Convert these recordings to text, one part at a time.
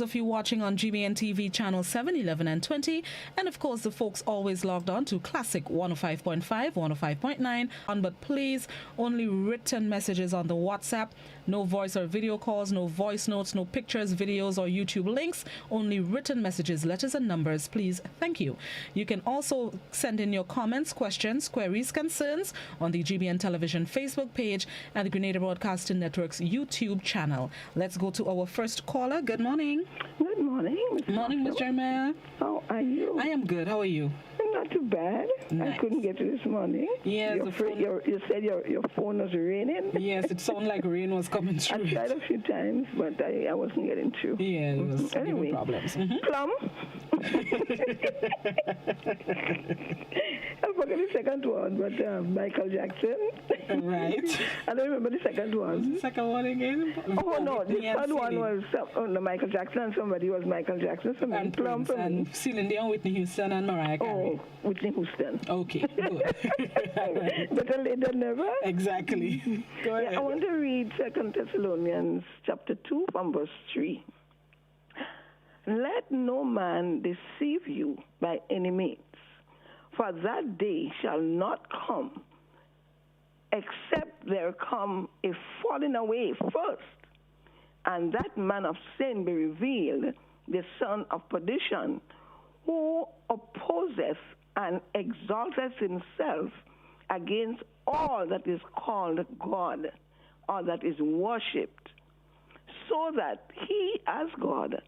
Of you watching on GBN TV channel 7, 11 and 20, and of course the folks always logged on to Classic 105.5, 105.9, but please only written messages on the WhatsApp, no voice or video calls, no voice notes, no pictures, videos or YouTube links, only written messages, letters and numbers, please. Thank you. You can also send in your comments, questions, queries, concerns on the GBN Television Facebook page and the Grenada Broadcasting Network's YouTube channel. Let's go to our first caller. Good morning. Good morning. Morning, Ms. Jeremiah. How are you? I am good. How are you? Not too bad. Nice. I couldn't get you this morning. Yes. You said your phone was raining. Yes, it sounded like rain was coming through. I tried a few times, but I wasn't getting through. Yeah, it was anyway, problems. Plum. I forgot the second one, but Michael Jackson. Right. I don't remember the second one. The second one again? Oh, no. The third one was Michael Jackson, and somebody was Michael Jackson. And Plum Prince, and Celine Dion, Whitney Houston, and Mariah Carey. Oh, Whitney Houston. Okay, good. Right. Better late than never. Exactly. Go ahead. I want to read 2 Thessalonians chapter 2 from verse 3. Let no man deceive you by any means, for that day shall not come, except there come a falling away first, and that man of sin be revealed, the son of perdition, who opposeth and exalteth himself against all that is called God, or that is worshipped, so that he as God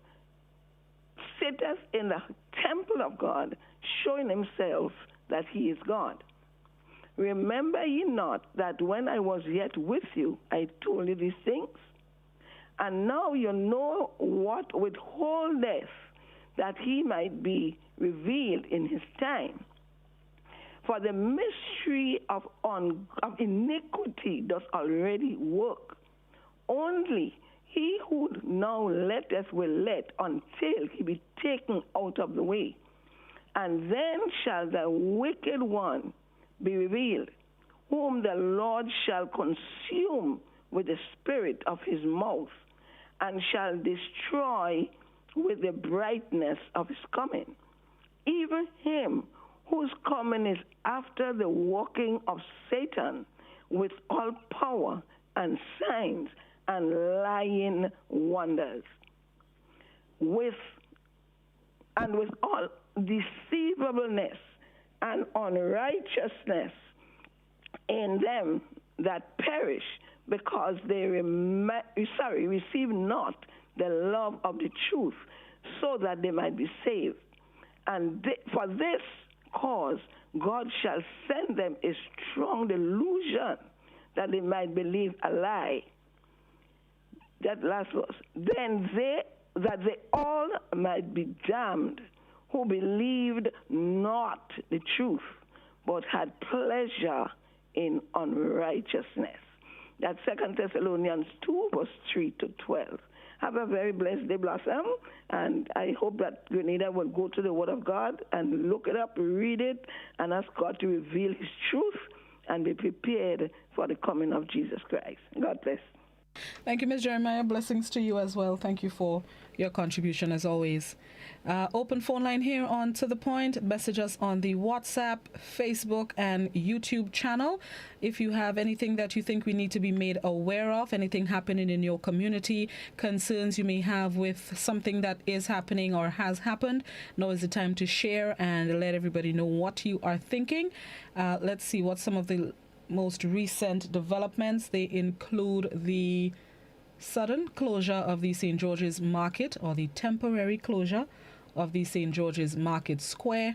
sitteth in the temple of God, showing himself that he is God. Remember ye not that when I was yet with you, I told you these things? And now you know what withholdeth, that he might be revealed in his time. For the mystery of iniquity does already work. Only he who now letteth will let until he be taken out of the way. And then shall the wicked one be revealed, whom the Lord shall consume with the spirit of his mouth, and shall destroy with the brightness of his coming, even him whose coming is after the working of Satan, with all power and signs and lying wonders, with all deceivableness and unrighteousness in them that perish, because they receive not the love of the truth, so that they might be saved. And for this cause God shall send them a strong delusion, that they might believe a lie. That last verse. Then that they all might be damned, who believed not the truth, but had pleasure in unrighteousness. That's 2 Thessalonians 2, verse 3 to 12. Have a very blessed day, Blossom, and I hope that Grenada will go to the Word of God and look it up, read it, and ask God to reveal His truth and be prepared for the coming of Jesus Christ. God bless. Thank you, Ms. Jeremiah. Blessings to you as well. Thank you for your contribution as always. Open phone line here on To The Point. Message us on the WhatsApp, Facebook, and YouTube channel. If you have anything that you think we need to be made aware of, anything happening in your community, concerns you may have with something that is happening or has happened, now is the time to share and let everybody know what you are thinking. Let's see what some of the most recent developments. They include the sudden closure of the St. George's Market, or the temporary closure of the St. George's Market Square.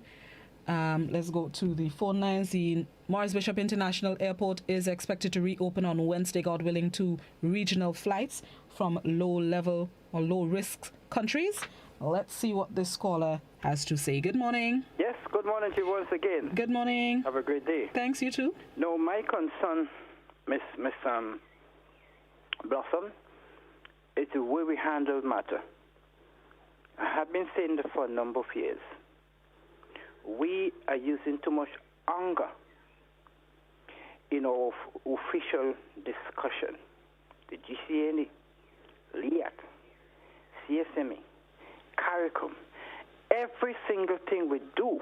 Let's go to the phone lines. The Morris Bishop International Airport is expected to reopen on Wednesday, God willing, to regional flights from low-level or low-risk countries. Let's see what this caller has to say. Good morning. Yes, good morning to you once again. Good morning. Have a great day. Thanks, you too. No, my concern, Miss Blossom, is the way we handle matter. I have been saying this for a number of years. We are using too much anger in our official discussion. The GCNE, LIAC, CSME, CARICOM. Every single thing we do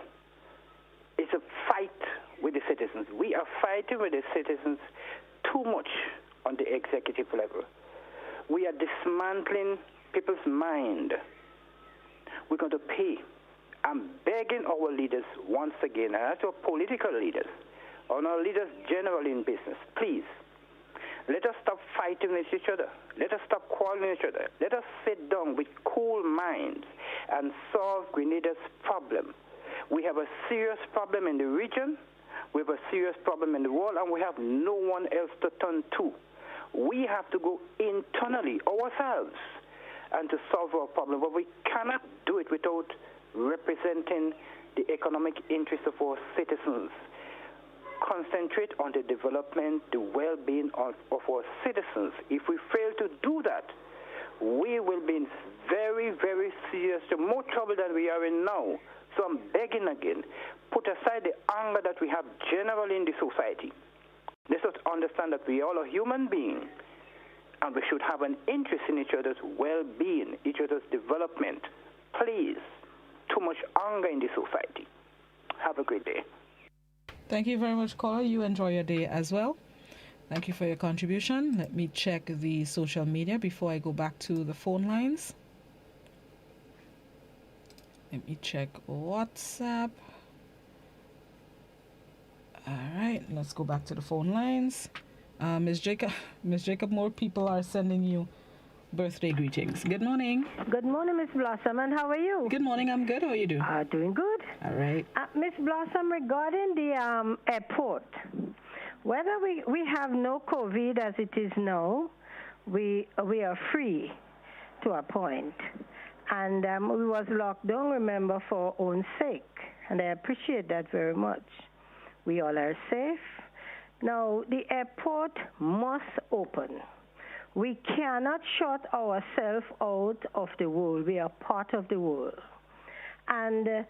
is a fight with the citizens. We are fighting with the citizens too much on the executive level. We are dismantling people's mind. We're going to pay. I'm begging our leaders once again, and that's our political leaders, and our leaders generally in business, please, let us stop fighting with each other. Let us stop quarreling with each other. Let us sit down with cool minds and solve Grenada's problem. We have a serious problem in the region, we have a serious problem in the world, and we have no one else to turn to. We have to go internally, ourselves, and to solve our problem. But we cannot do it without representing the economic interests of our citizens. Concentrate on the development, the well-being of our citizens. If we fail to do that, we will be in very, very serious, more trouble than we are in now. So I'm begging again, put aside the anger that we have generally in the society. Let us understand that we all are human beings, and we should have an interest in each other's well-being, each other's development. Please, too much anger in the society. Have a great day. Thank you very much, caller. You enjoy your day as well. Thank you for your contribution. Let me check the social media before I go back to the phone lines. Let me check WhatsApp. All right, let's go back to the phone lines. Ms. Jacob, more people are sending you birthday greetings. Good morning. Good morning, Miss Blossom, and how are you? Good morning, I'm good. How are you doing? Doing good. All right. Miss Blossom, regarding the airport, whether we have no COVID as it is now, we are free to a point. And we was locked down, remember, for our own sake, and I appreciate that very much. We all are safe. Now, the airport must open. We cannot shut ourselves out of the world. We are part of the world. And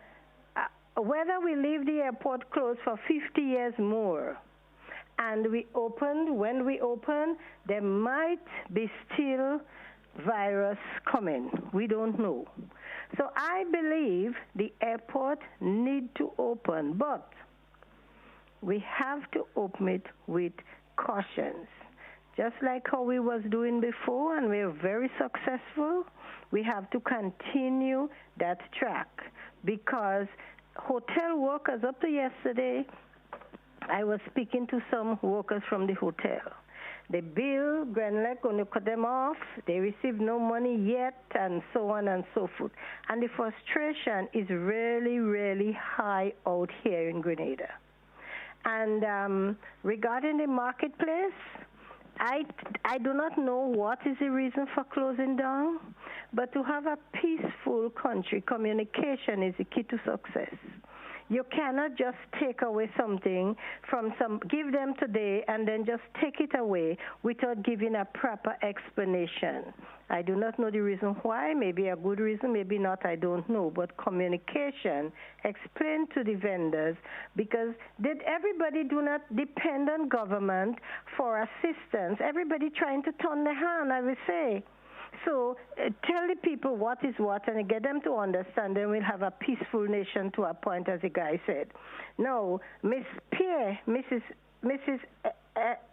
whether we leave the airport closed for 50 years more, and when we open, there might be still virus coming. We don't know. So I believe the airport need to open, but we have to open it with cautions. Just like how we was doing before, and we're very successful, we have to continue that track, because hotel workers, up to yesterday, I was speaking to some workers from the hotel. The bill, Grenlec going to cut them off, they receive no money yet, and so on and so forth. And the frustration is really, really high out here in Grenada. And regarding the marketplace, I do not know what is the reason for closing down, but to have a peaceful country, communication is the key to success. You cannot just take away something from give them today and then just take it away without giving a proper explanation. I do not know the reason why, maybe a good reason, maybe not, I don't know. But communication, explain to the vendors, because everybody do not depend on government for assistance. Everybody trying to turn their hand, I will say. So tell the people what is what and get them to understand, then we'll have a peaceful nation to a point, as the guy said. Now, Mrs.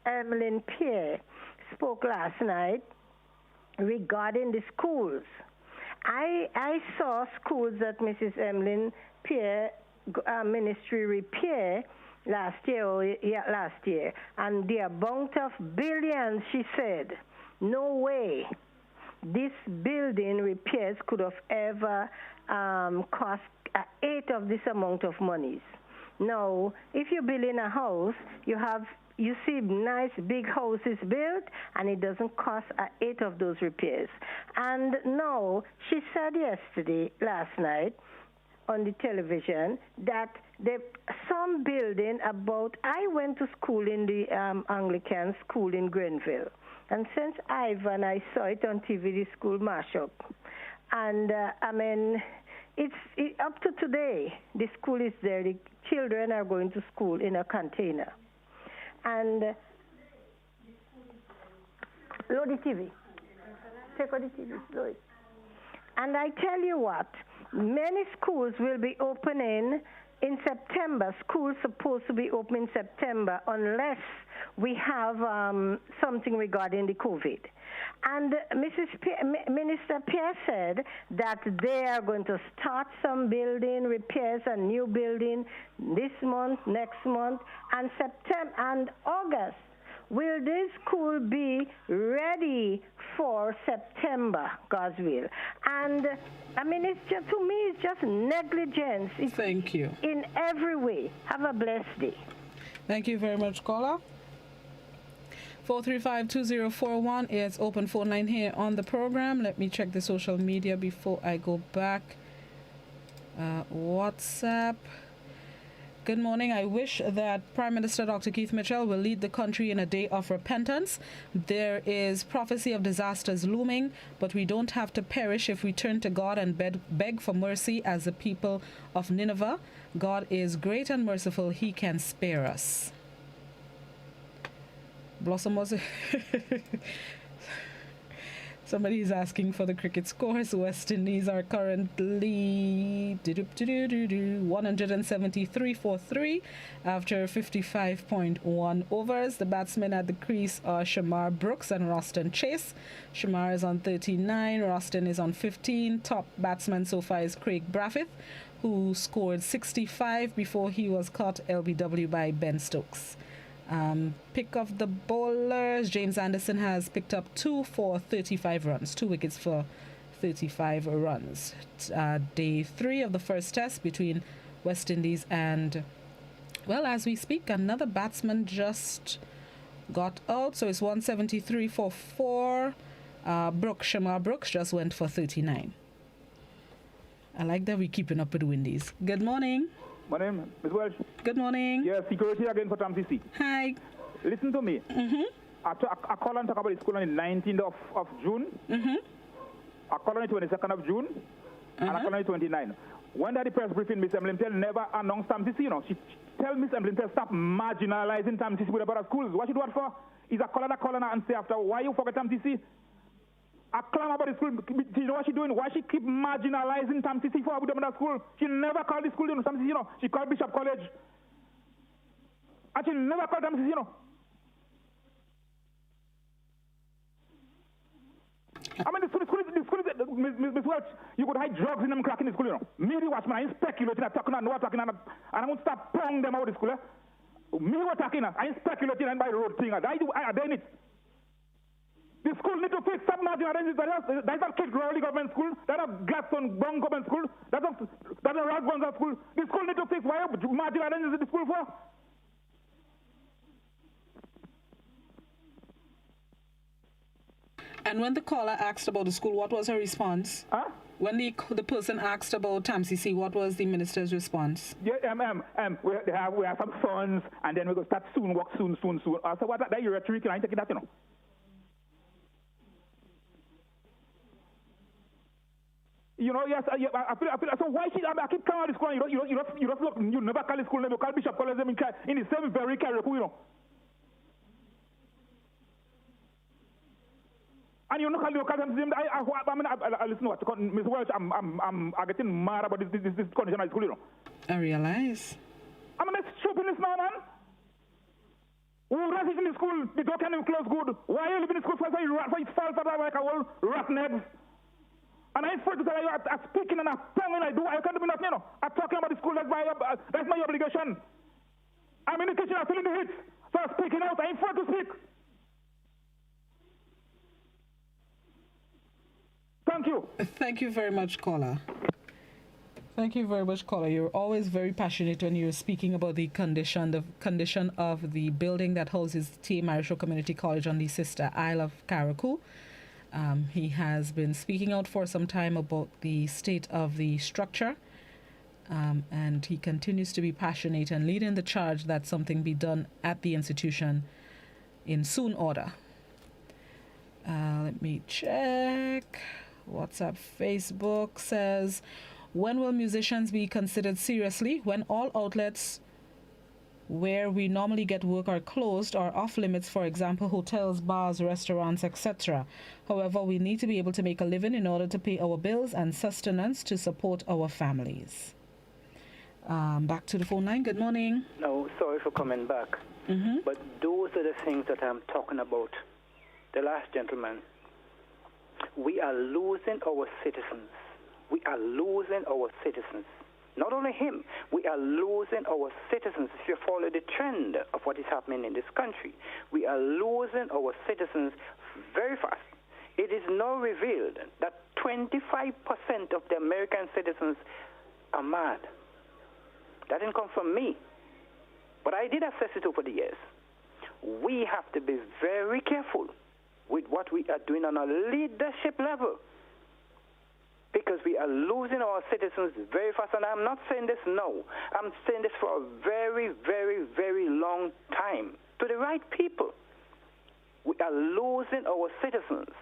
Emmeline Pierre spoke last night regarding the schools. I saw schools that Mrs. Emmeline Pierre ministry repair last year, and the amount of billions, she said, no way this building repairs could have ever cost an eighth of this amount of monies. Now, if you build in a house, you see nice big houses built, and it doesn't cost an eighth of those repairs. And now, she said last night on the television, that some building I went to school in the Anglican school in Grenville. And since Ivan, I saw it on TV, the school mashup. And, it's up to today, the school is there. The children are going to school in a container. And load the TV. Take out the TV, load it. And I tell you what, many schools will be opening in September. Schools supposed to be open in September unless we have something regarding the COVID. And Minister Pierre said that they are going to start some building repairs and new building this month, next month, and September and August. Will this school be ready for September, God's will? And I mean, it's just, to me, it's just negligence. Thank you. In every way. Have a blessed day. Thank you very much, caller. 435-2041 is open phone line here on the program. Let me check the social media before I go back. WhatsApp. Good morning. I wish that Prime Minister Dr. Keith Mitchell will lead the country in a day of repentance. There is prophecy of disasters looming, but we don't have to perish if we turn to God and beg for mercy as the people of Nineveh. God is great and merciful. He can spare us. Blossom was... Somebody is asking for the cricket scores. West Indies are currently 173 for 3 after 55.1 overs. The batsmen at the crease are Shamar Brooks and Roston Chase. Shamar is on 39, Roston is on 15. Top batsman so far is Craig Brathwaite, who scored 65 before he was caught LBW by Ben Stokes. Pick of the bowlers, James Anderson has picked up 2 for 35 runs, 2 wickets for 35 runs. Day 3 of the first test between West Indies and, well, as we speak, another batsman just got out, so it's 173 for 4. Shamar Brooks just went for 39. I like that we're keeping up with the Windies. Good morning. Morning, Ms. Welsh. Good morning. Yes, security again for TAMCC. Hi. Listen to me. I call and talk about the school on the 19th of June. I call on the 22nd of June. And I call on the 29th. When that the press briefing, Ms. Emlintel never announced TAMCC, you know. She tell Ms. Emlintel stop marginalizing TAMCC with about schools. What she do it for? Is a caller that calling her and say after, why you forget TAMCC? I claim about the school. Do you know what she doing? Why she keep marginalizing TAMCC for with them in the school? She never called the school, you know, TAMCC, you know. She called Bishop College. And she never called TAMCC, you know. I mean, the school is Ms. Welch, you could hide drugs in them crack in the school, you know. Me, the watchman, I ain't speculating, I'm talking, I know I'm talking, and I won't stop pong them out of the school, eh? Me, what talking, I ain't speculating and by the road thing, I done it. The school need to fix some marginalizing. That's not Kid Crowley government school. That's not Gladstone Bong government school. That's not Raggonza school. The school need to fix. Why marginalizing the school for? And when the caller asked about the school, what was her response? Huh? When the person asked about TAMCC, what was the minister's response? Yeah, we have some funds, and then we go start soon, work soon. So what that your rhetoric, I ain't taking that, you know. You know, yes, I feel. So why should I keep calling this school? You don't look. You never call the school name. You call Bishop College name in the same very Caribou, you know. And you know, I listen to what Ms. Welch. I'm getting mad about this condition at school, you know. I realize. I mean, it's stupidness now, man. Who rat is in the school? The door can't even close good. Why are you living in the school for it's false like a whole rotten eggs? And I'm afraid to tell you, I'm speaking and I'm tonguing, I can't do nothing, you know. I'm talking about the school, that's my obligation. I'm in the kitchen, I'm feeling the heat. So I'm speaking out, I'm afraid to speak. Thank you. Thank you very much, caller. Thank you very much, caller. You're always very passionate when you're speaking about the condition of the building that houses T. Marisho Community College on the sister Isle of Carriacou. He has been speaking out for some time about the state of the structure, and he continues to be passionate and leading the charge that something be done at the institution in soon order. Let me check. WhatsApp, Facebook says, when will musicians be considered seriously? When all outlets where we normally get work are closed or off limits, for example, hotels, bars, restaurants, etc. However, we need to be able to make a living in order to pay our bills and sustenance to support our families. Back to the phone line. Good morning. No, sorry for coming back. But those are the things that I'm talking about. The last gentleman. We are losing our citizens. We are losing our citizens. Not only him, we are losing our citizens. If you follow the trend of what is happening in this country, we are losing our citizens very fast. It is now revealed that 25% of the American citizens are mad. That didn't come from me, but I did assess it over the years. We have to be very careful with what we are doing on a leadership level, because we are losing our citizens very fast. And I'm not saying this now. I'm saying this for a very, very, very long time to the right people. We are losing our citizens.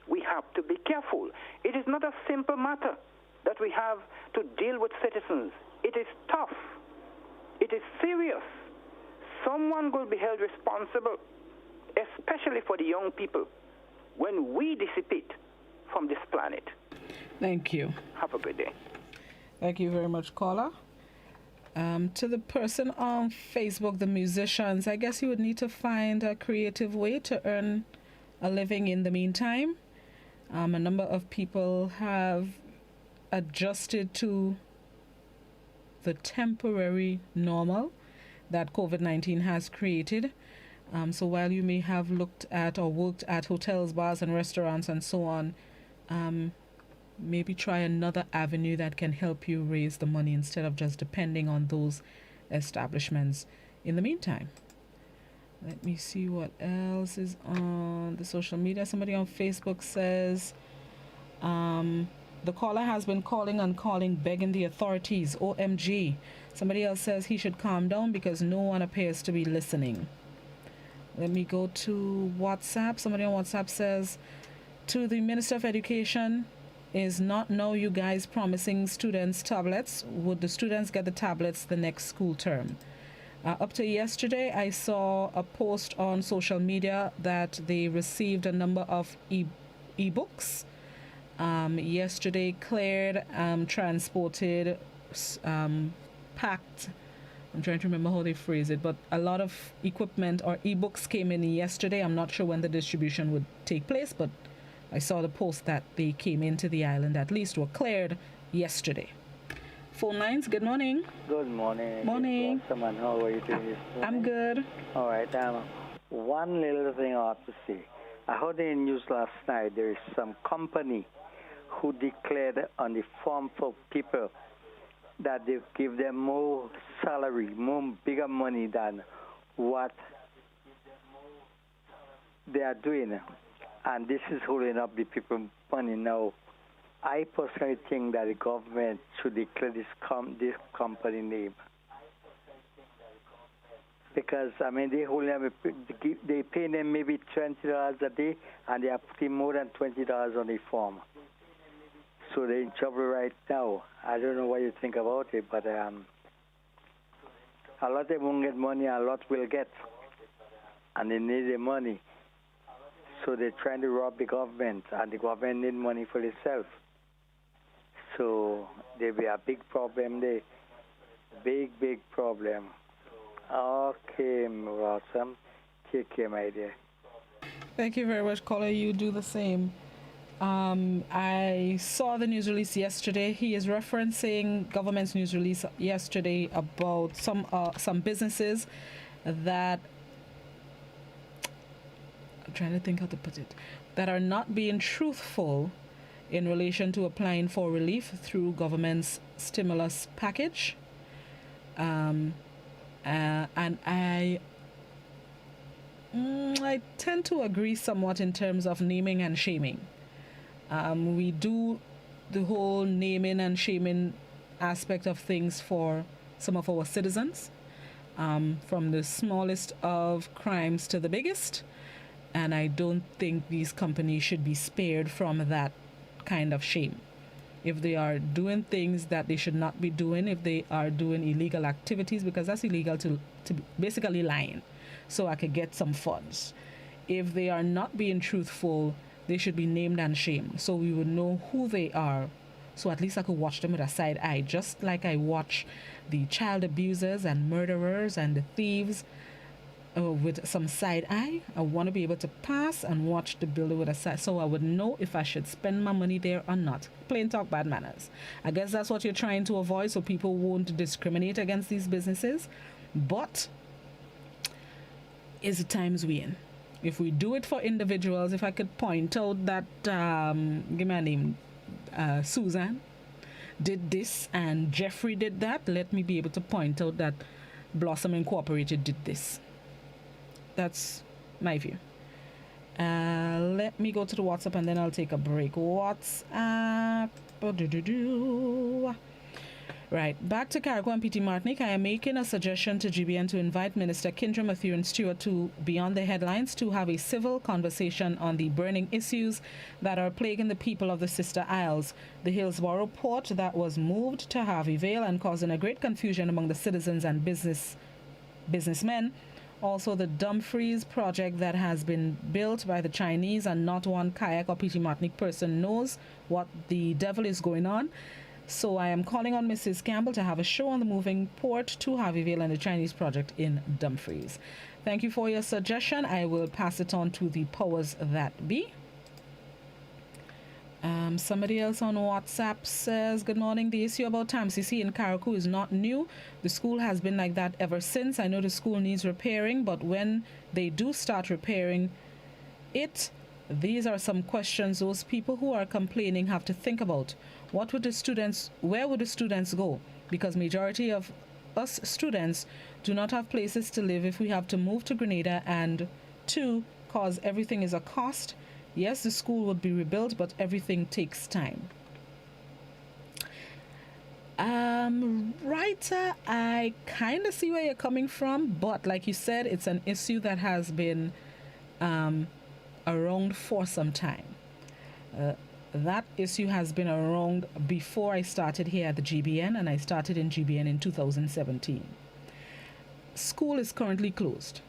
We have to be careful. It is not a simple matter that we have to deal with citizens. It is tough. It is serious. Someone will be held responsible, especially for the young people, when we dissipate from this planet. Thank you. Have a good day. Thank you very much, caller. To the person on Facebook, the musicians, I guess you would need to find a creative way to earn a living in the meantime. A number of people have adjusted to the temporary normal that COVID-19 has created. So while you may have looked at or worked at hotels, bars, and restaurants and so on, maybe try another avenue that can help you raise the money instead of just depending on those establishments in the meantime. Let me see what else is on the social media. Somebody on Facebook says, the caller has been calling and calling, begging the authorities. OMG. Somebody else says he should calm down because no one appears to be listening. Let me go to WhatsApp. Somebody on WhatsApp says, to the Minister of Education, is not now you guys promising students tablets? Would the students get the tablets the next school term? Up to yesterday, I saw a post on social media that they received a number of e-books. Yesterday, cleared, transported, packed. I'm trying to remember how they phrase it, but a lot of equipment or e-books came in yesterday. I'm not sure when the distribution would take place, but I saw the post that they came into the island, at least were cleared yesterday. Phone lines, good morning. Good morning. Morning. Someone, how are you doing this morning? I'm good. All right. One little thing I have to say. I heard in the news last night there is some company who declared on the form for people that they give them more salary, more bigger money than what they are doing. And this is holding up the people money now. I personally think that the government should declare this company name. Because, I mean, they pay them maybe $20 a day, and they are putting more than $20 on the form. So they're in trouble right now. I don't know what you think about it, but a lot of them won't get money, a lot will get. And they need the money. So they're trying to rob the government, and the government need money for itself. So there'll be a big problem there. Big, big problem. Okay, awesome. Take care, my dear. Thank you very much, caller. You do the same. I saw the news release yesterday. He is referencing government's news release yesterday about some businesses that, I'm trying to think how to put it, that are not being truthful in relation to applying for relief through government's stimulus package. And I tend to agree somewhat in terms of naming and shaming. We do the whole naming and shaming aspect of things for some of our citizens, from the smallest of crimes to the biggest. And I don't think these companies should be spared from that kind of shame. if they are doing things that they should not be doing, if they are doing illegal activities, because that's illegal to basically lying, so I could get some funds. If they are not being truthful, they should be named and shamed, so we would know who they are. So at least I could watch them with a side eye, just like I watch the child abusers and murderers and the thieves with some side eye. I want to be able to pass and watch the builder with a side, so I would know if I should spend my money there or not. Plain talk, bad manners. I guess that's what you're trying to avoid, so people won't discriminate against these businesses. But is the times we in? If we do it for individuals, if I could point out that, give me a name, Susan did this and Jeffrey did that, let me be able to point out that Blossom Incorporated did this. That's my view. Let me go to the WhatsApp and then I'll take a break. WhatsApp. Right, back to Carrico and PT Martinique. I am making a suggestion to GBN to invite Minister Kindra Mathurin Stewart to Beyond the Headlines to have a civil conversation on the burning issues that are plaguing the people of the Sister Isles. The Hillsborough port that was moved to Harvey Vale and causing a great confusion among the citizens and businessmen. Also, the Dumfries project that has been built by the Chinese, and not one kayak or PT Martinique person knows what the devil is going on. So I am calling on Mrs. Campbell to have a show on the moving port to Harveyville and the Chinese project in Dumfries. Thank you for your suggestion. I will pass it on to the powers that be. Somebody else on WhatsApp says, good morning. The issue about TAMCC in Carrico is not new. The school has been like that ever since. I know the school needs repairing, but when they do start repairing it, these are some questions those people who are complaining have to think about. Where would the students go? Because majority of us students do not have places to live if we have to move to Grenada, and two, cause everything is a cost. Yes, the school would be rebuilt, but everything takes time. Writer, I kind of see where you're coming from, but like you said, it's an issue that has been around for some time. That issue has been around before I started here at the GBN, and I started in GBN in 2017. School is currently closed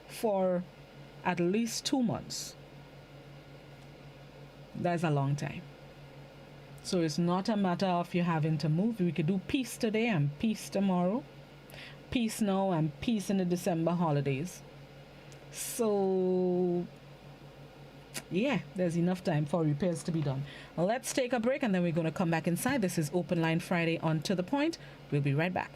for at least 2 months. That's a long time. So it's not a matter of you having to move. We could do peace today and peace tomorrow, peace now and peace in the December holidays. So yeah, there's enough time for repairs to be done. Let's take a break and then we're going to come back inside. This is Open Line Friday on To The Point. We'll be right back.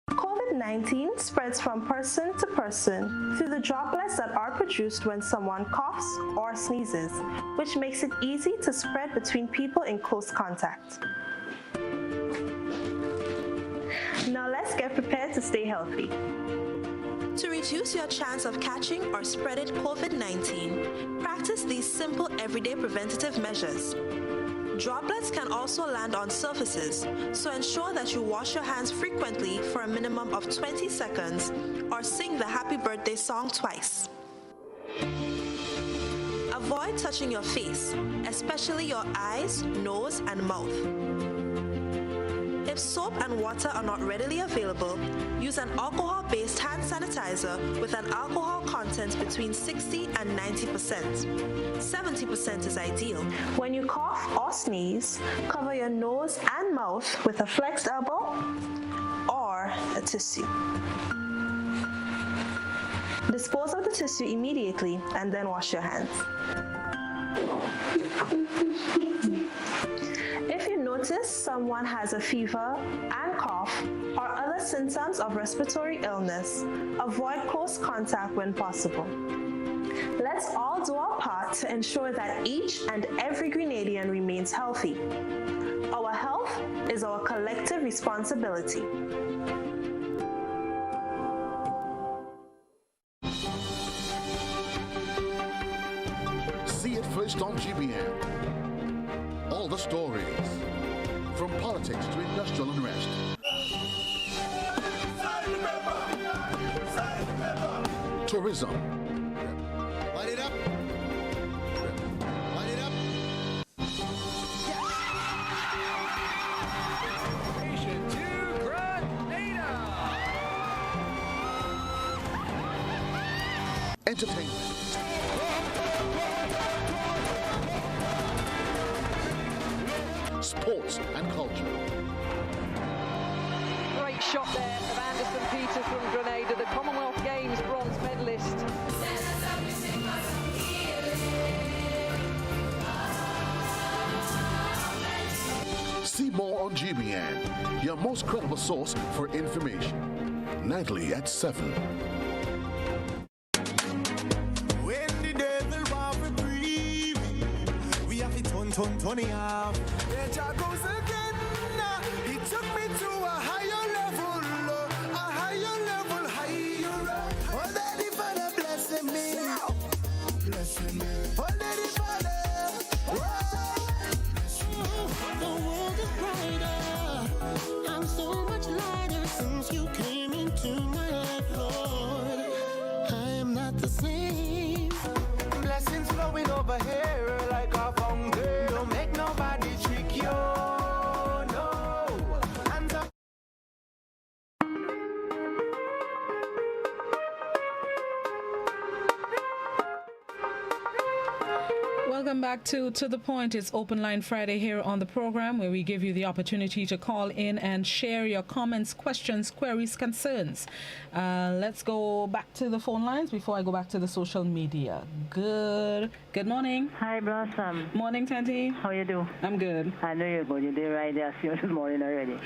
COVID-19 spreads from person to person through the droplets that are produced when someone coughs or sneezes, which makes it easy to spread between people in close contact. Now let's get prepared to stay healthy. To reduce your chance of catching or spreading COVID-19, practice these simple everyday preventative measures. Droplets can also land on surfaces, so ensure that you wash your hands frequently for a minimum of 20 seconds or sing the happy birthday song twice. Avoid touching your face, especially your eyes, nose, and mouth. If soap and water are not readily available, use an alcohol-based hand sanitizer with an alcohol content between 60 and 90%. 70% is ideal. When you cough or sneeze, cover your nose and mouth with a flexed elbow or a tissue. Dispose of the tissue immediately and then wash your hands. If you notice someone has a fever and cough or other symptoms of respiratory illness, avoid close contact when possible. Let's all do our part to ensure that each and every Grenadian remains healthy. Our health is our collective responsibility. See it first on GBN. All the stories, from politics to industrial unrest. Tourism, entertainment, sports and culture. Great shot there of Anderson Peters from Grenada, the Commonwealth Games bronze medalist. See more on GBN, your most credible source for information. Nightly at 7. When the devil want to breathe, we have to turn it off. There Jah goes again. He took me to a higher level, higher. Oh, Daddy Father blessing me, blessing me. Oh, Daddy Father. The world is brighter. I'm so much lighter since you came into my life, Lord. I am not the same. Blessings flowing over here like a fountain. Don't make nobody trick you. No. Hands up. Welcome back to The Point. It's Open Line Friday here on the program, where we give you the opportunity to call in and share your comments, questions, queries, concerns. Let's go back to the phone lines before I go back to the social media. Good morning. Hi, Blossom. Morning, Tanti. How you do? I'm good. I know you're good. You did right there this morning already.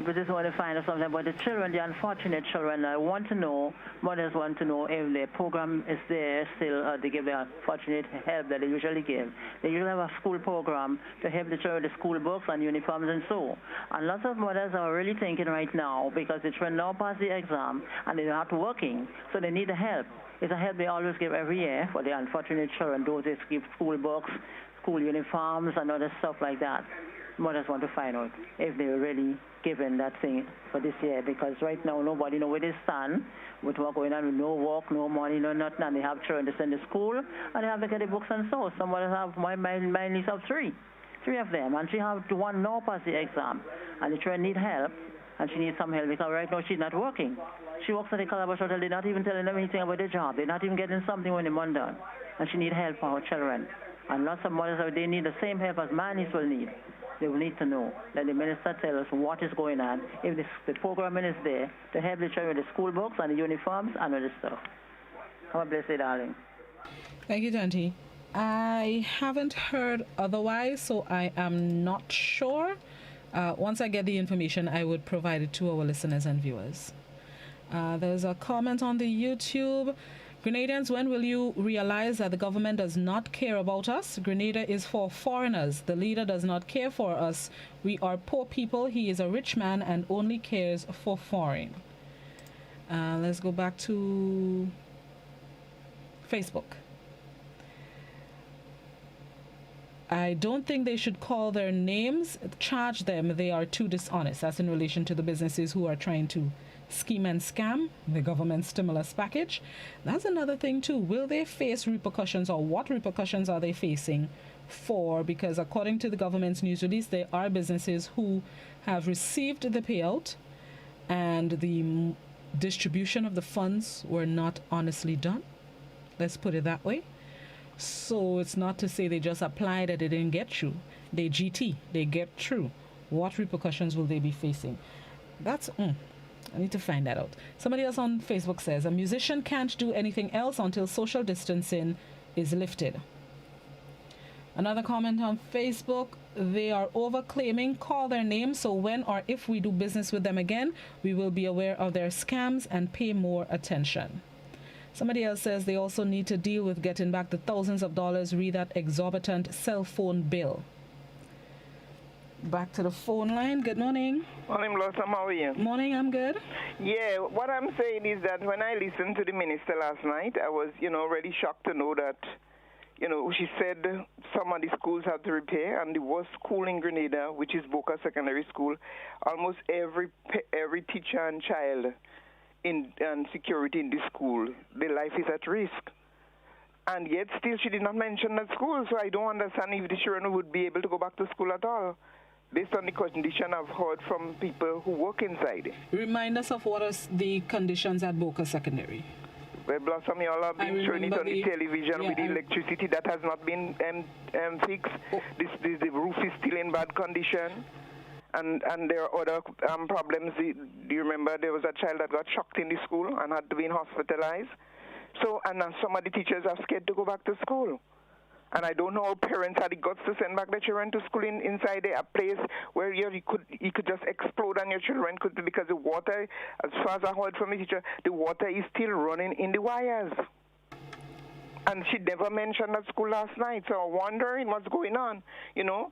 But just want to find out something about the children, the unfortunate children. I want to know, mothers want to know if the program is there still, they give the unfortunate help that they usually give. They usually have a school program to help the children with the school books and uniforms and so. And lots of mothers are really thinking right now, because the children now pass the exam and they're not working, so they need the help. It's a help they always give every year for the unfortunate children. Those they give school books, school uniforms, and other stuff like that. Mothers want to find out if they were really given that thing for this year, because right now nobody knows where they stand with what going on with no work, no money, no nothing, and they have children to send to school, and they have to get the books and so. Some mothers have, my niece have three of them, and she have one now pass the exam, and the children need help, and she needs some help because right now she's not working. She works at the Calabash Hotel. They're not even telling them anything about their job. They're not even getting something when the month done, and she needs help for her children. And lots of mothers, they need the same help as my niece will need. They will need to know. Let the minister tell us what is going on, if the programming is there to help the children with the school books and the uniforms and other stuff. Have a blessed day, darling. Thank you, Tanti. I haven't heard otherwise, so I am not sure. Once I get the information, I would provide it to our listeners and viewers. There's a comment on the YouTube. Grenadians, when will you realize that the government does not care about us? Grenada is for foreigners. The leader does not care for us. We are poor people. He is a rich man and only cares for foreign. Let's go back to Facebook. I don't think they should call their names, charge them. They are too dishonest. That's in relation to the businesses who are trying to scheme and scam the government stimulus package. That's another thing too. Will they face repercussions, or what repercussions are they facing for? Because according to the government's news release, there are businesses who have received the payout and the distribution of the funds were not honestly done. Let's put it that way. So it's not to say they just applied and they didn't get through. They GT, they get through. What repercussions will they be facing? That's I need to find that out. Somebody else on Facebook says, a musician can't do anything else until social distancing is lifted. Another comment on Facebook, they are over-claiming, call their names, so when or if we do business with them again, we will be aware of their scams and pay more attention. Somebody else says they also need to deal with getting back the thousands of dollars, read that exorbitant cell phone bill. Back to the phone line. Good morning. Morning, Blossom. How are you? Morning, I'm good. Yeah, what I'm saying is that when I listened to the minister last night, I was, really shocked to know that, she said some of the schools have to repair, and the worst school in Grenada, which is Boca Secondary School, almost every teacher and child and security in the school, their life is at risk. And yet still she did not mention that school, so I don't understand if the children would be able to go back to school at all, based on the condition I've heard from people who work inside. Remind us of what are the conditions at Boca Secondary. where Blossom, you all have been showing it on the television with the electricity that has not been fixed. The roof is still in bad condition. And there are other problems. Do you remember there was a child that got shocked in the school and had to be hospitalized? So, and some of the teachers are scared to go back to school. And I don't know how parents had the guts to send back their children to school inside a place where you could just explode on your children because the water, as far as I heard from the teacher, the water is still running in the wires. And she never mentioned at school last night, so I'm wondering what's going on, you know.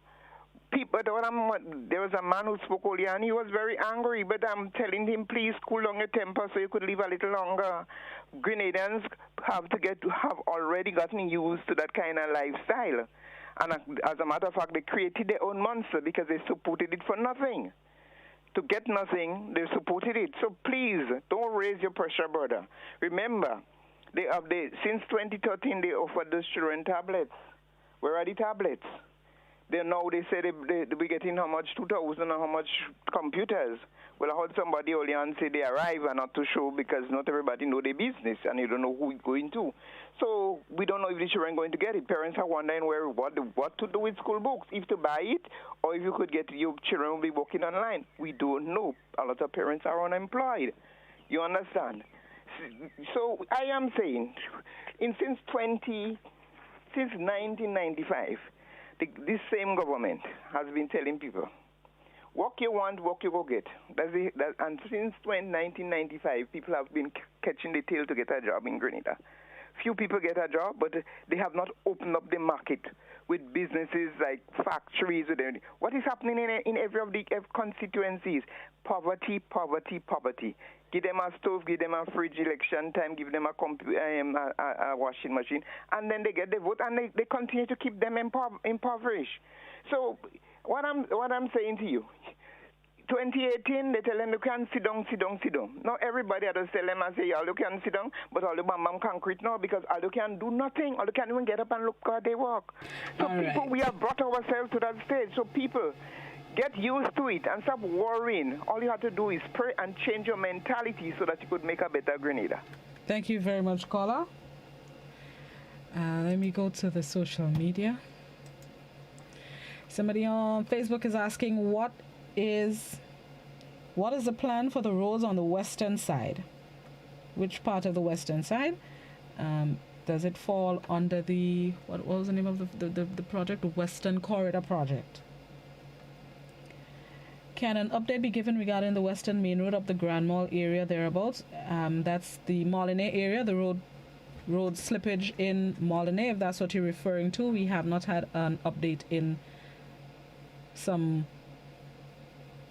There was a man who spoke earlier and he was very angry, but I'm telling him, please cool down your temper so you could live a little longer. Grenadians have already gotten used to that kind of lifestyle. And as a matter of fact, they created their own monster because they supported it for nothing. To get nothing, they supported it. So please, don't raise your pressure, brother. Remember, since 2013, they offered those children tablets. Where are the tablets? They say they'll be getting how much, 2,000 or how much computers. Well, I heard somebody earlier and say they arrive and not to show because not everybody know their business and you don't know who it's going to. So we don't know if the children are going to get it. Parents are wondering what to do with school books, if to buy it or if you could get your children will be working online. We don't know. A lot of parents are unemployed. You understand? So I am saying, since 1995, this same government has been telling people, work you want, work you go get. And since 1995, people have been catching the tail to get a job in Grenada. Few people get a job, but they have not opened up the market with businesses like factories. What is happening in every of the constituencies? Poverty, poverty, poverty. Give them a stove, give them a fridge election time, give them a washing machine, and then they get the vote, and they continue to keep them impoverished. So what I'm saying to you, 2018, they tell them you can sit down. Now everybody has to tell them and say, all you can sit down, but all you bam concrete now because all you can do nothing. All you can even get up and look how they work. So people, we have brought ourselves to that stage. So people, get used to it and stop worrying. All you have to do is pray and change your mentality so that you could make a better Grenada. Thank you very much, caller. Let me go to the social media. Somebody on Facebook is asking, what is the plan for the roads on the western side? Which part of the western side? Does it fall under the, what was the name of the project? The Western Corridor Project. Can an update be given regarding the western main road up the Grand Mall area thereabouts? That's the Molineux area, the road slippage in Molineux, if that's what you're referring to. We have not had an update in some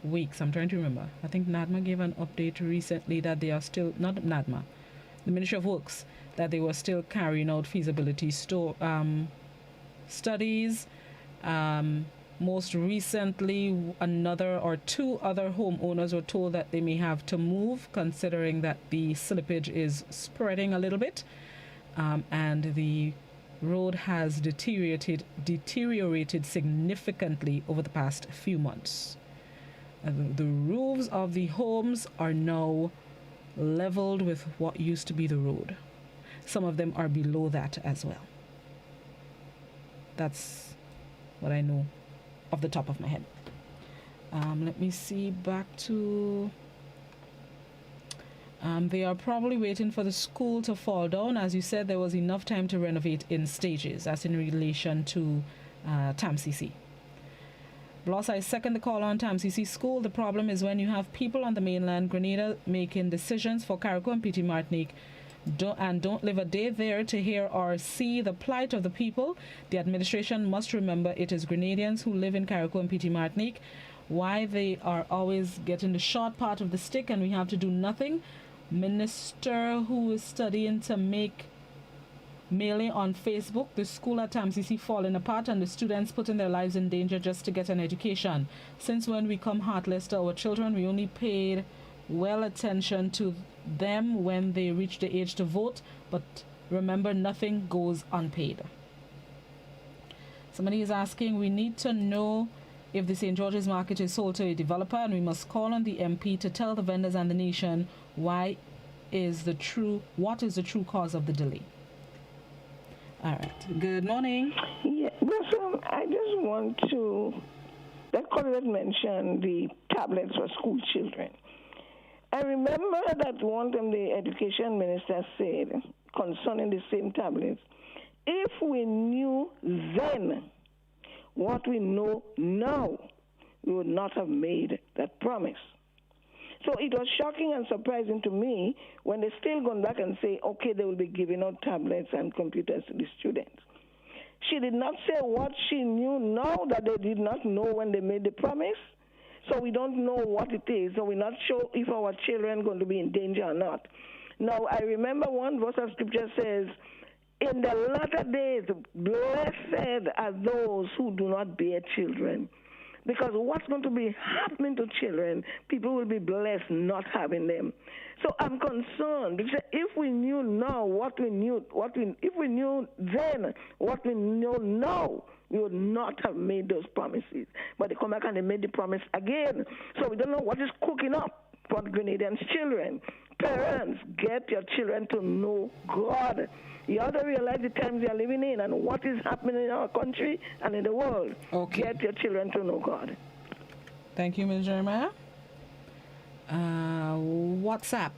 weeks. I'm trying to remember. I think NADMA gave an update recently that they are still, not NADMA, the Ministry of Works, that they were still carrying out feasibility studies. Most recently, another or two other homeowners were told that they may have to move, considering that the slippage is spreading a little bit, and the road has deteriorated significantly over the past few months. The roofs of the homes are now leveled with what used to be the road. Some of them are below that as well. That's what I know off the top of my head. Let me see back to... they are probably waiting for the school to fall down. As you said, there was enough time to renovate in stages. That's in relation to TAMCC. Bloss, I second the call on TAMCC School. The problem is when you have people on the mainland, Grenada, making decisions for Carriacou and Petite Martinique, don't live a day there to hear or see the plight of the people. The administration must remember it is Grenadians who live in Carriacou and Petite Martinique. Why they are always getting the short part of the stick and we have to do nothing. Minister who is studying to make mailing on Facebook, the school at TAMCC falling apart and the students putting their lives in danger just to get an education. Since when we come heartless to our children, we only paid well attention to them when they reach the age to vote, but remember, nothing goes unpaid. Somebody is asking, we need to know if the St. George's Market is sold to a developer, and we must call on the MP to tell the vendors and the nation why is the true cause of the delay? All right. Good morning. Yeah, I just want to, that caller mentioned the tablets for school children. I remember that one time the education minister said concerning the same tablets, if we knew then what we know now, we would not have made that promise. So it was shocking and surprising to me when they still gone back and say, okay, they will be giving out tablets and computers to the students. She did not say what she knew now that they did not know when they made the promise. So we don't know what it is. So we're not sure if our children are going to be in danger or not. Now, I remember one verse of scripture says, in the latter days, blessed are those who do not bear children. Because what's going to be happening to children, people will be blessed not having them. So I'm concerned because if we knew now if we knew then what we know now, we would not have made those promises. But they come back and they made the promise again. So we don't know what is cooking up for Grenadians' children. Parents, get your children to know God. You have to realize the times we are living in and what is happening in our country and in the world. Okay. Get your children to know God. Thank you, Ms. Jeremiah. WhatsApp.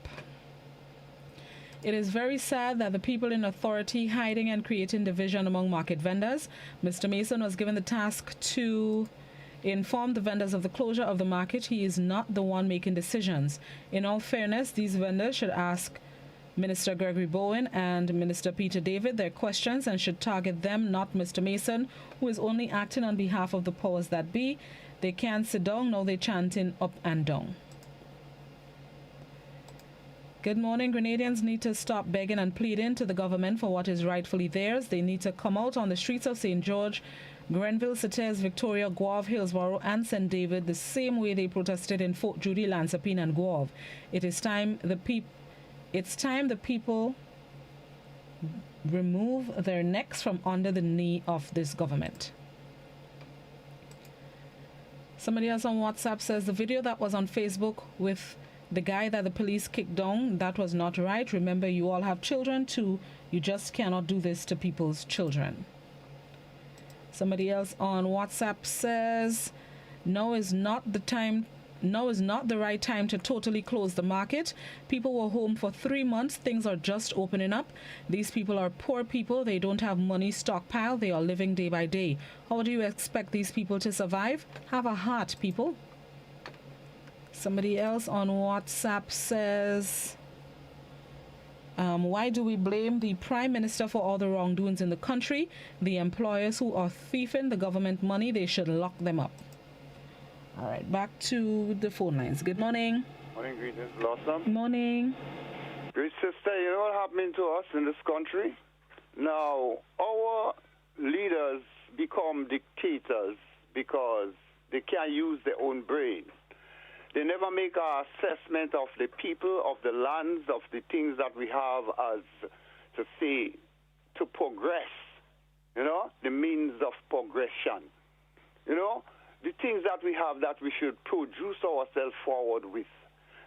It is very sad that the people in authority hiding and creating division among market vendors. Mr. Mason was given the task to inform the vendors of the closure of the market. He is not the one making decisions. In all fairness, these vendors should ask Minister Gregory Bowen and Minister Peter David their questions and should target them, not Mr. Mason, who is only acting on behalf of the powers that be. They can't sit down, no, they chanting up and down. Good morning. Grenadians need to stop begging and pleading to the government for what is rightfully theirs. They need to come out on the streets of St. George, Grenville, Sates, Victoria, Guave, Hillsborough, and St. David the same way they protested in Fort Judy, Lansapine, and Guave. It's time the people remove their necks from under the knee of this government. Somebody else on WhatsApp says the video that was on Facebook with the guy that the police kicked down, that was not right. Remember, you all have children too. You just cannot do this to people's children. Somebody else on WhatsApp says, no is not the right time to totally close the market. People were home for 3 months. Things are just opening up. These people are poor people. They don't have money stockpiled. They are living day by day. How do you expect these people to survive? Have a heart, people. Somebody else on WhatsApp says, why do we blame the Prime Minister for all the wrongdoings in the country? The employers who are thieving the government money, they should lock them up. All right, back to the phone lines. Good morning. Morning, greetings, Blossom. Morning. Great sister, you know what happening to us in this country? Now, our leaders become dictators because they can't use their own brain. They never make an assessment of the people, of the lands, of the things that we have as, to say, to progress. You know, the means of progression. You know, the things that we have that we should produce ourselves forward with.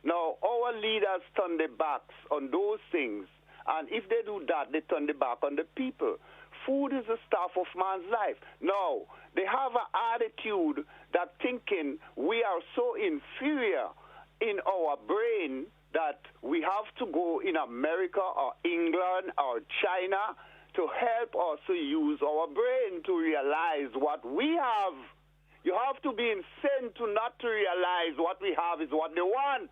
Now, our leaders turn their backs on those things, and if they do that, they turn their back on the people. Food is the staff of man's life. Now, they have an attitude that thinking we are so inferior in our brain that we have to go in America or England or China to help us to use our brain to realize what we have. You have to be insane to not to realize what we have is what they want.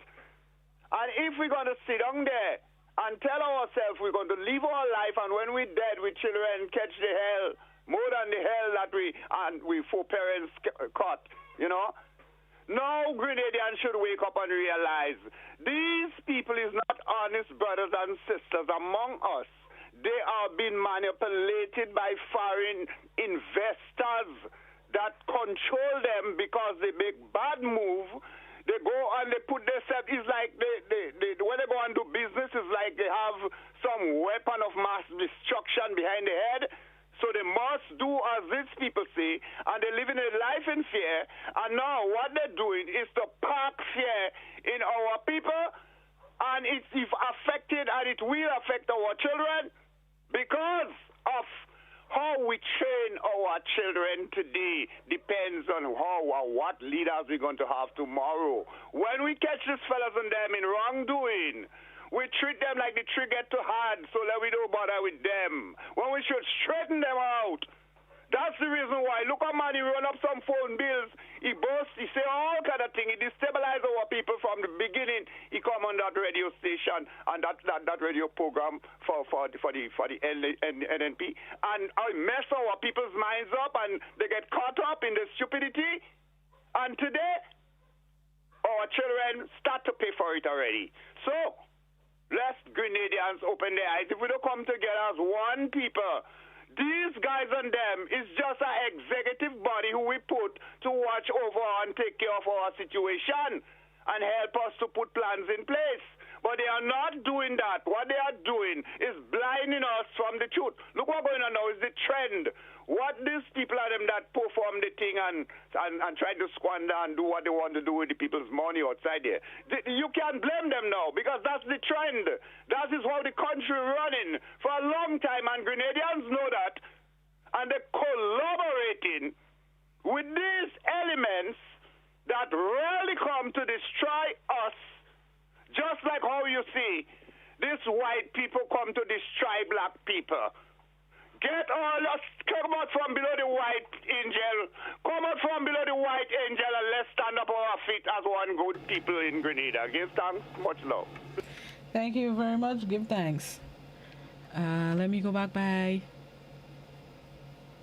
And if we're going to sit down there and tell ourselves we're going to live our life, and when we're dead, we children catch the hell, more than the hell that we foreparents caught, you know. Now Grenadians should wake up and realize these people is not honest brothers and sisters among us. They are being manipulated by foreign investors that control them because they make bad move. They go and they put themselves, it's like when they go and do business, it's like they have some weapon of mass destruction behind their head. So they must do as these people say, and they're living a life in fear. And now what they're doing is to park fear in our people, and it's affected, and it will affect our children because of how we train our children today depends on how or what leaders we're going to have tomorrow. When we catch these fellas and them in wrongdoing, we treat them like the tree get too hard so that we don't bother with them. When we should straighten them out. That's the reason why. Look at man, he run up some phone bills, he boasts, he say all kind of thing. He destabilize our people from the beginning. He come on that radio station and that radio program for the NNP, and I mess our people's minds up, and they get caught up in the stupidity. And today, our children start to pay for it already. So let's Grenadians open their eyes. If we don't come together as one people, these guys and them is just an executive body who we put to watch over and take care of our situation and help us to put plans in place. But they are not doing that. What they are doing is blinding us from the truth. Look what's going on now is the trend. What these people are them that perform the thing and try to squander and do what they want to do with the people's money outside there. You can't blame them now because that's the trend. That is how the country running for a long time, and Grenadians know that. And they're collaborating with these elements that rarely come to destroy us, just like how you see these white people come to destroy black people. Get all us, come out from below the white angel. Come out from below the white angel and let's stand up on our feet as one good people in Grenada. Give thanks, much love. Thank you very much. Give thanks. Let me go back by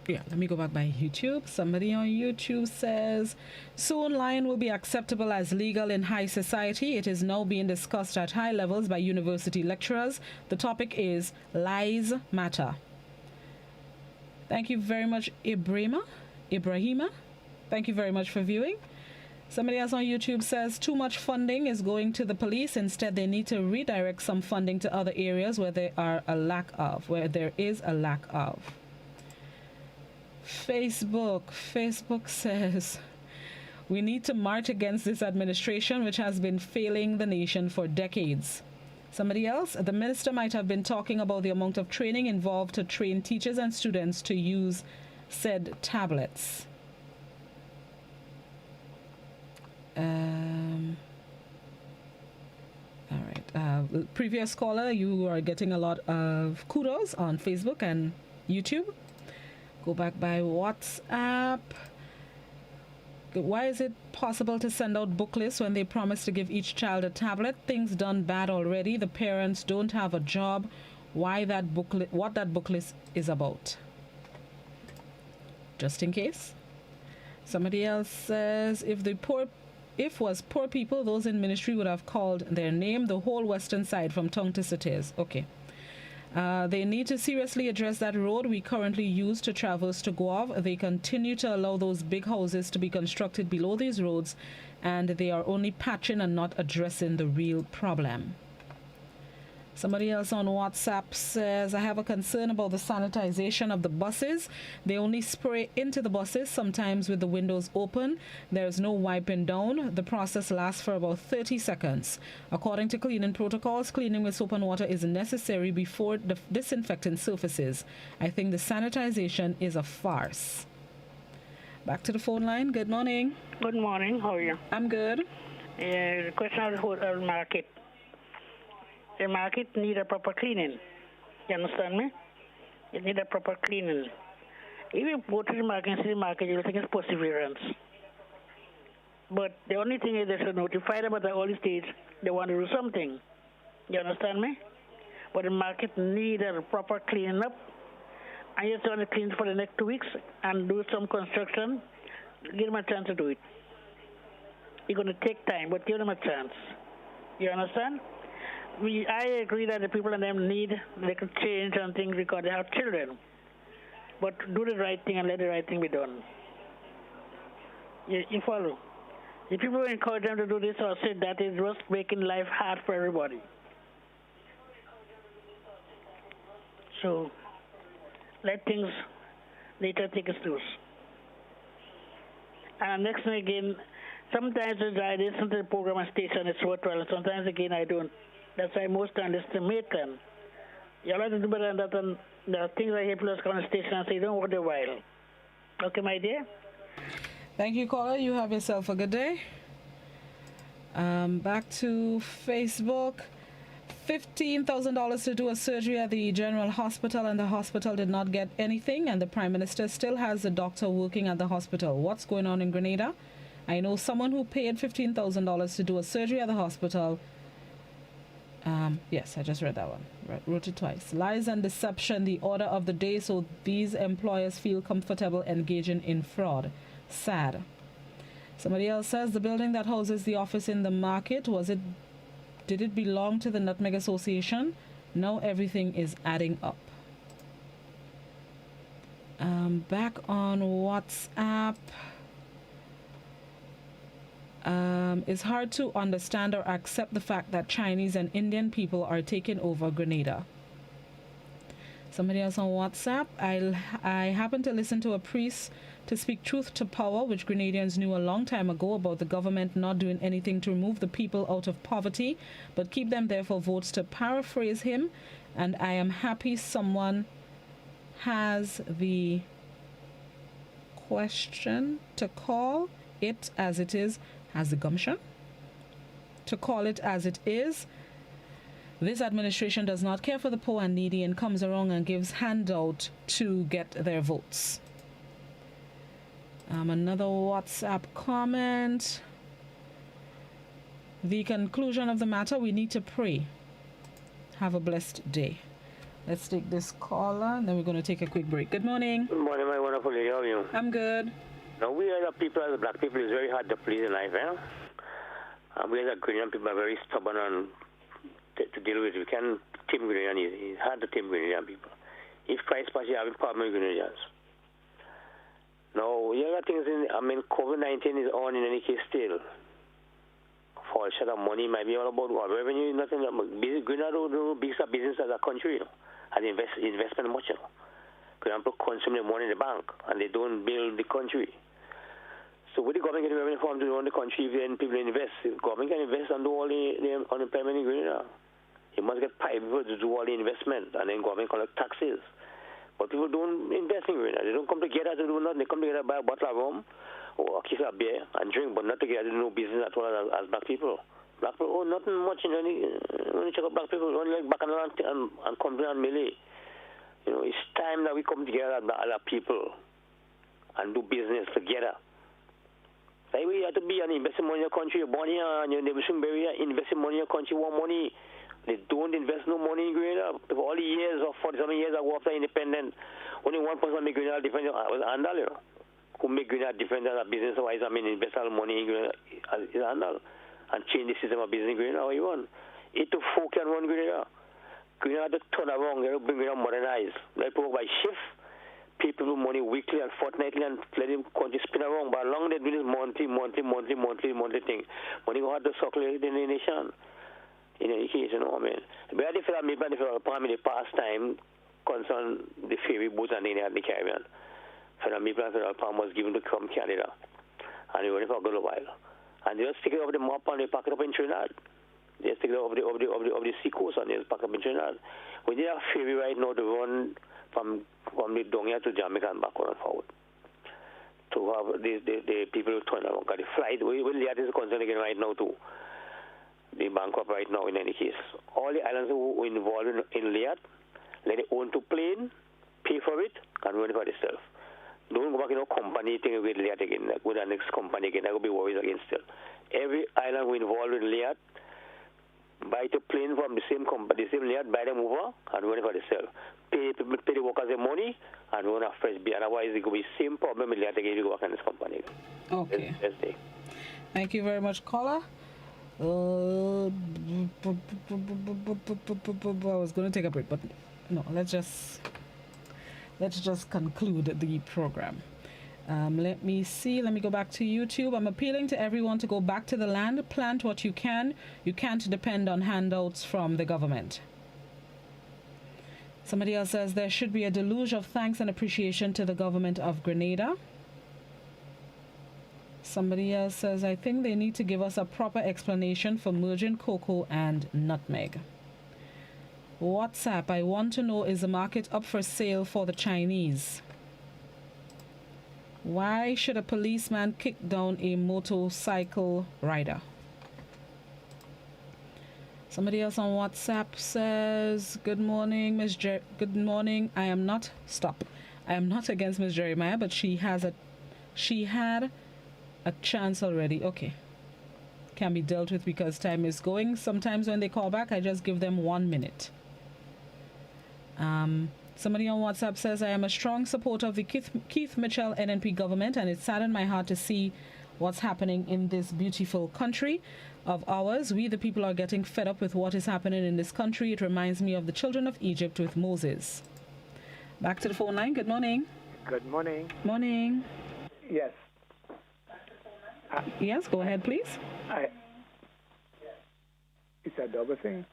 YouTube. Somebody on YouTube says, soon lying will be acceptable as legal in high society. It is now being discussed at high levels by university lecturers. The topic is lies matter. Thank you very much, Ibrahima. Thank you very much for viewing. Somebody else on YouTube says too much funding is going to the police. Instead, they need to redirect some funding to other areas where there is a lack of. Facebook says we need to march against this administration, which has been failing the nation for decades. Somebody else, the minister might have been talking about the amount of training involved to train teachers and students to use said tablets. All right. Previous caller, you are getting a lot of kudos on Facebook and YouTube. Go back by WhatsApp. Why is it possible to send out book lists when they promise to give each child a tablet? Things done bad already. The parents don't have a job. What that book list is about. Just in case. Somebody else says if was poor people, those in ministry would have called their name, the whole western side from Tongue to Cities. Okay. They need to seriously address that road we currently use to traverse to Guav. They continue to allow those big houses to be constructed below these roads, and they are only patching and not addressing the real problem. Somebody else on WhatsApp says, I have a concern about the sanitization of the buses. They only spray into the buses, sometimes with the windows open. There's no wiping down. The process lasts for about 30 seconds. According to cleaning protocols, cleaning with soap and water is necessary before disinfecting surfaces. I think the sanitization is a farce. Back to the phone line. Good morning. Good morning. How are you? I'm good. The question of the market. The market need a proper cleaning. You understand me? It need a proper cleaning. If you go to the market and see the market, you'll think it's perseverance. But the only thing is they should notify them at the early stage they want to do something. You understand me? But the market need a proper cleaning up. And you just want to clean for the next 2 weeks and do some construction. Give them a chance to do it. It's going to take time, but give them a chance. You understand? I agree that the people in them they could change and things because they have children. But do the right thing and let the right thing be done. You follow? If people encourage them to do this or say that, it's just making life hard for everybody. So let things later take its course. And next thing again, sometimes I listen to the program and station, it's worthwhile, and sometimes again I don't. That's why most land is Jamaican. You have to do better than that, and there are things I hear people come on the station and say, don't work a while. Okay, my dear? Thank you, caller. You have yourself a good day. Back to Facebook. $15,000 to do a surgery at the General Hospital, and the hospital did not get anything, and the Prime Minister still has a doctor working at the hospital. What's going on in Grenada? I know someone who paid $15,000 to do a surgery at the hospital. Yes, I just read that one. Wrote it twice. Lies and deception, the order of the day, so these employers feel comfortable engaging in fraud. Sad. Somebody else says the building that houses the office in the market, did it belong to the Nutmeg Association? Now everything is adding up. Back on WhatsApp. It's hard to understand or accept the fact that Chinese and Indian people are taking over Grenada. Somebody else on WhatsApp. I happened to listen to a priest to speak truth to power, which Grenadians knew a long time ago, about the government not doing anything to remove the people out of poverty, but keep them there for votes, to paraphrase him. And I am happy someone has the question to call it as it is, has the gumption to call it as it is. This administration does not care for the poor and needy and comes around and gives handout to get their votes. Another WhatsApp comment. The conclusion of the matter, we need to pray. Have a blessed day. Let's take this caller, and then we're going to take a quick break. Good morning. Good morning, my wonderful lady. How are you? I'm good. Now, we as people, as black people, it's very hard to please in life, eh? We as Grenadian people are very stubborn and to deal with. We can't tame Grenadians. It's hard to tame Grenadian people. If Christ passes, you have a problem with Grenadians. Now, the other things, COVID-19 is on in any case still. For a shot of money, might be all about what revenue, nothing. Grenada do big business as a country, you know, and investment much, you know. For example, consume the money in the bank, and they don't build the country. So with the government getting revenue from to run the country, then people invest. The government can invest and do all the unemployment in Grenada. You must get private people to do all the investment, and then government collect taxes. But people don't invest in Grenada. They don't come together to do nothing. They come together, buy a bottle of rum or a case of beer and drink, but not together to do no business at all as black people. Black people, nothing much in any check out black people, only like Bacchanal and Company and Melee. You know, it's time that we come together as other people and do business together. Like we have to be and investing money in your country. You're born here and you're never area, investing money in your country, want money. They don't invest no money in Grenada. For all the years of 40-something years ago after independence, only one person make Grenada different. Was Andal, you know, who make Grenada different as a business-wise. Invest all money in Grenada is Andal and change the system of business in Grenada. How you want? 8 to 4 can run Grenada. Grenada turn around, they bring Grenada modernized. Like people by shift, people do money weekly and fortnightly and let them country spin around. But long they do this monthly thing. Money go hard to circulate in the nation. In any case, you know what I mean. But I feel maybe the past time concern the ferry boats and they had the Caribbean. For me, the palm was given to come Canada. And they went for a good while. And they just take it over the map and they pack it up in Trinidad. They just take it over the sea coast and they just pack it up in Trinidad. We need a ferry right now to run from the down here to Jamaica and backward and forward. To have the people turn around. Because the flight, Liat is concerned again right now too. The bankrupt right now in any case. All the islands who are involved in Liat, let it own to plane, pay for it, and run it for themselves. Don't go back in a company thing with Liat again, like with the next company again. I will be worried again still. Every island who involved in Liat, buy the plane from the same company, the same Liat, buy them over, and run it for themselves. Pay the workers their money, and run a fresh beer. Otherwise, it will be the same problem with Liat again if you go back in this company. Okay. Thank you very much, caller. I was going to take a break, but no, let's just conclude the program. Let me see. Let me go back to YouTube. I'm appealing to everyone to go back to the land, plant what you can. You can't depend on handouts from the government. Somebody else says there should be a deluge of thanks and appreciation to the government of Grenada. Somebody else says, I think they need to give us a proper explanation for merging cocoa and nutmeg. WhatsApp, I want to know, is the market up for sale for the Chinese? Why should a policeman kick down a motorcycle rider? Somebody else on WhatsApp says, good morning, good morning. I am not against Miss Jeremiah, but she had a chance already. Okay. Can be dealt with because time is going. Sometimes when they call back, I just give them 1 minute. Somebody on WhatsApp says, I am a strong supporter of the Keith Mitchell NNP government, and it saddened my heart to see what's happening in this beautiful country of ours. We, the people, are getting fed up with what is happening in this country. It reminds me of the children of Egypt with Moses. Back to the phone line. Good morning. Good morning. Morning. Yes. Yes, go ahead, please. It's a double thing.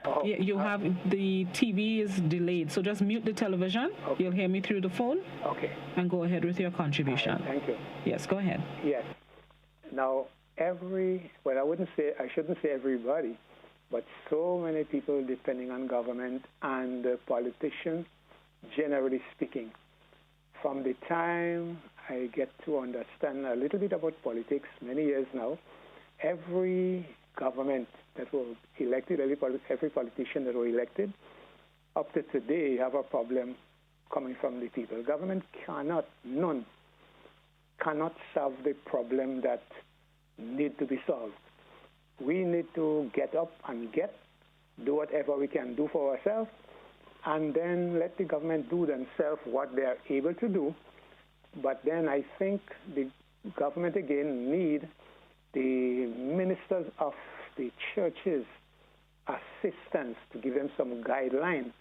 Oh, yeah, you have the TV is delayed, so just mute the television. Okay. You'll hear me through the phone. Okay. And go ahead with your contribution. Thank you. Yes, go ahead. Yes. Now, I shouldn't say everybody, but so many people depending on government and politicians, generally speaking. From the time I get to understand a little bit about politics, many years now, every government that was elected, every politician that was elected, up to today have a problem coming from the people. Government cannot solve the problem that need to be solved. We need to get up and do whatever we can do for ourselves, and then let the government do themselves what they are able to do. But then I think the government again need the ministers of the churches assistance to give them some guidelines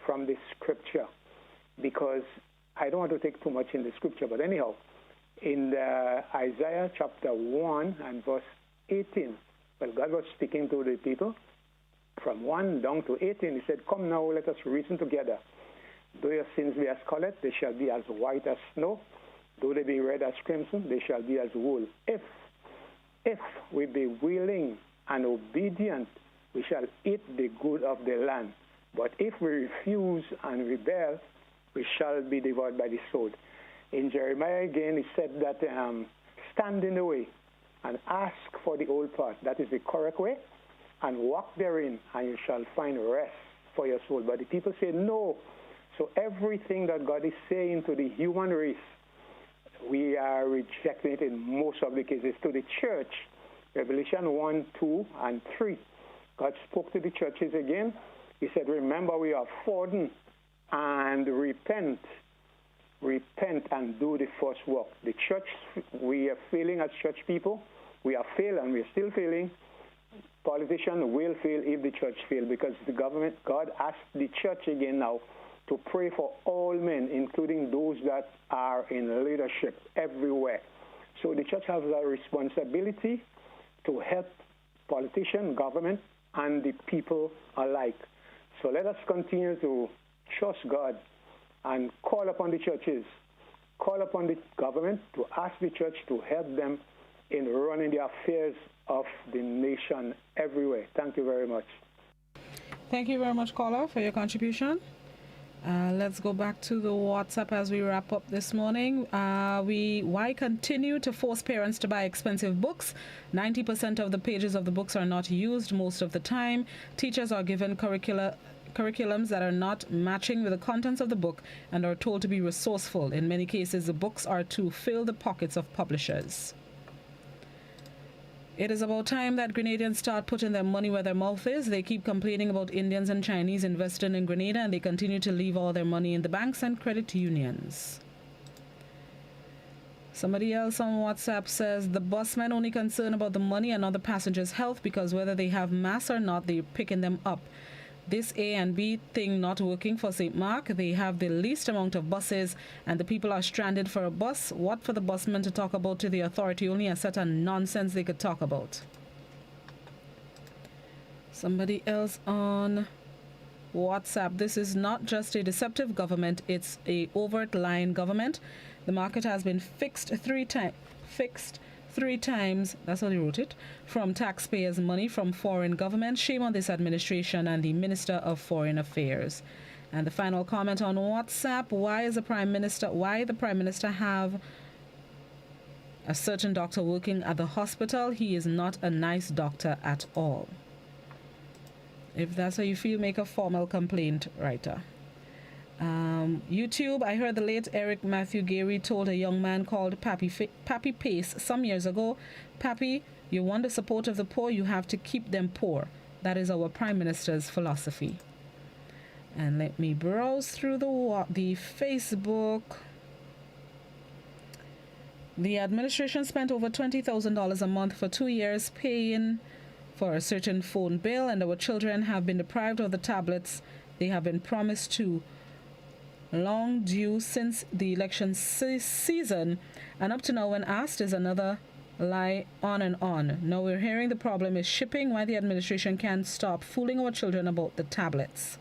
from the scripture, because I don't want to take too much in the scripture, but anyhow, in Isaiah chapter 1 and verse 18, well, God was speaking to the people from 1 down to 18. He said, come now, let us reason together. Though your sins be as scarlet, they shall be as white as snow. Though they be red as crimson, they shall be as wool. If we be willing and obedient, we shall eat the good of the land. But if we refuse and rebel, we shall be devoured by the sword. In Jeremiah again, he said that stand in the way and ask for the old path. That is the correct way. And walk therein, and you shall find rest for your soul. But the people say no. So everything that God is saying to the human race, we are rejecting it in most of the cases. To the church, Revelation 1, 2, and 3, God spoke to the churches again. He said, remember, we are fallen, and repent and do the first work. The church, we are failing as church people. We are failing, and we are still failing. Politicians will fail if the church fails, because the government, God asked the church again now to pray for all men, including those that are in leadership everywhere. So the church has a responsibility to help politicians, government, and the people alike. So let us continue to trust God and call upon the churches, call upon the government to ask the church to help them in running the affairs of the nation everywhere. Thank you very much. Thank you very much, caller, for your contribution. Let's go back to the WhatsApp as we wrap up this morning. Why continue to force parents to buy expensive books? 90% of the pages of the books are not used most of the time. Teachers are given curriculums that are not matching with the contents of the book and are told to be resourceful. In many cases, the books are to fill the pockets of publishers. It is about time that Grenadians start putting their money where their mouth is. They keep complaining about Indians and Chinese investing in Grenada, and they continue to leave all their money in the banks and credit unions. Somebody else on WhatsApp says the busmen only concerned about the money and not the passengers' health, because whether they have masks or not, they're picking them up. This A and B thing not working for St. Mark. They have the least amount of buses and the people are stranded for a bus. What for the busmen to talk about to the authority? Only a set of nonsense they could talk about. Somebody else on WhatsApp. This is not just a deceptive government, it's a overt lying government. The market has been fixed 3 times, that's how they wrote it, from taxpayers' money from foreign governments. Shame on this administration and the Minister of Foreign Affairs. And the final comment on WhatsApp, why the Prime Minister have a certain doctor working at the hospital? He is not a nice doctor at all. If that's how you feel, make a formal complaint, writer. YouTube, I heard the late Eric Matthew Gary told a young man called Pappy Pace some years ago, Pappy, you want the support of the poor, you have to keep them poor. That is our Prime Minister's philosophy. And let me browse through the Facebook. The administration spent over $20,000 a month for 2 years paying for a certain phone bill, and our children have been deprived of the tablets they have been promised to, long due since the election season, and up to now when asked is another lie, on and on. Now we're hearing the problem is shipping. Why the administration can't stop fooling our children about the tablets.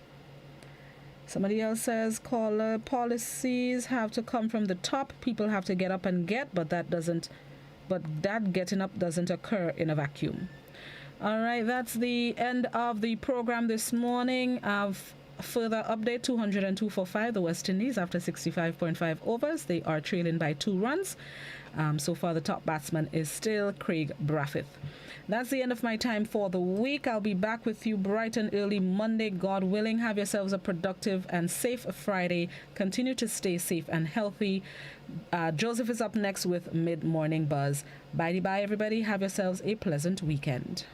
Somebody else says, caller, policies have to come from the top. People have to get up and get, but that getting up doesn't occur in a vacuum. All right, that's the end of the program this morning. Further update, 202 for 5, the West Indies after 65.5 overs. They are trailing by 2 runs. So far, the top batsman is still Craig Brathwaite. That's the end of my time for the week. I'll be back with you bright and early Monday, God willing. Have yourselves a productive and safe Friday. Continue to stay safe and healthy. Joseph is up next with Mid-Morning Buzz. Bye-bye, everybody. Have yourselves a pleasant weekend.